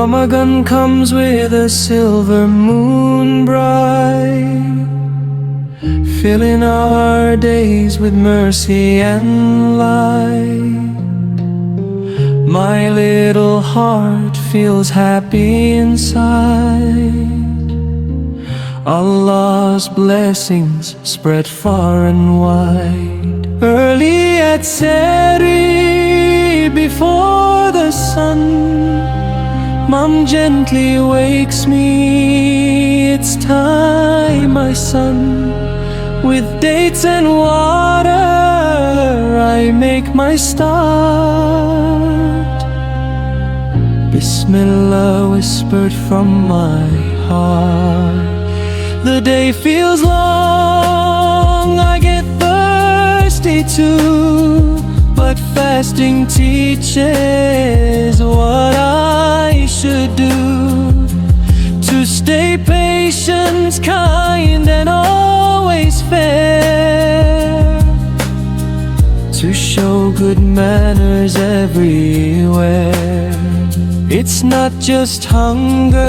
Ramadan comes with a silver moon bright, filling our days with mercy and light. My little heart feels happy inside. Allah's blessings spread far and wide. Early at Sehri, before the sun, Mom gently wakes me. It's time, my son. With dates and water I make my start. Bismillah whispered from my heart. The day feels long, I get thirsty too, but fasting teaches what I should do to stay patient, kind, and always fair, to show good manners everywhere. It's not just hunger,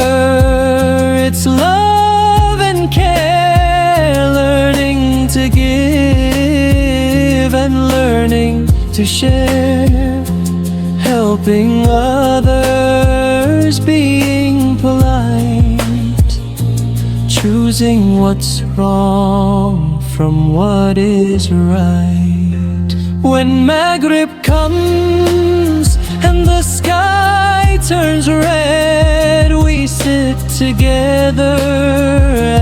it's love and care, learning to give and learning to share, helping others, being polite, choosing what's wrong from what is right. When Maghrib comes and the sky turns red, we sit together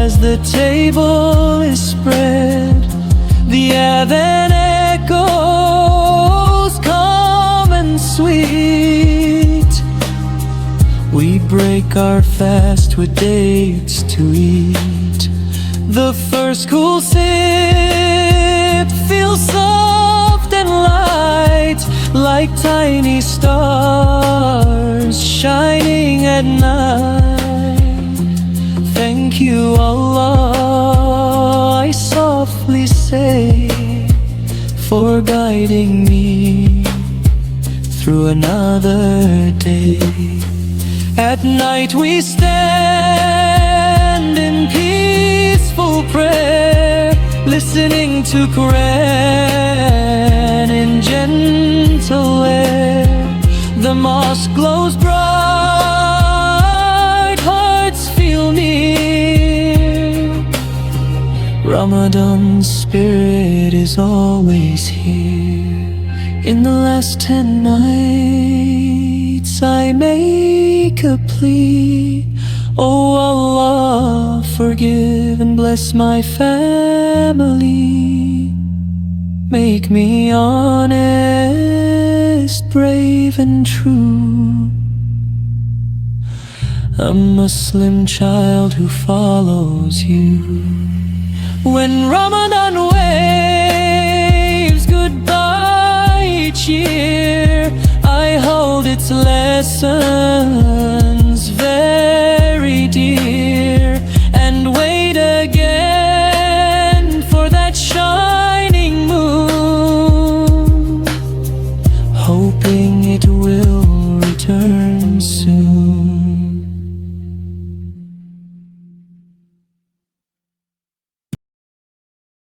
as the table is spread. The adhan echoes calm and sweet. We break our fast with dates to eat. The first cool sip feels soft and light, like tiny stars shining at night. Thank you, Allah, I softly say, for guiding me through another day. At night we stand in peaceful prayer, listening to Quran in gentle air. The mosque glows bright, hearts feel near. Ramadan's spirit is always here. In the last 10 nights I make a plea. Oh Allah, forgive and bless my family. Make me honest, brave and true, a Muslim child who follows you. When Ramadan waves goodbye each year, I hold its lessons very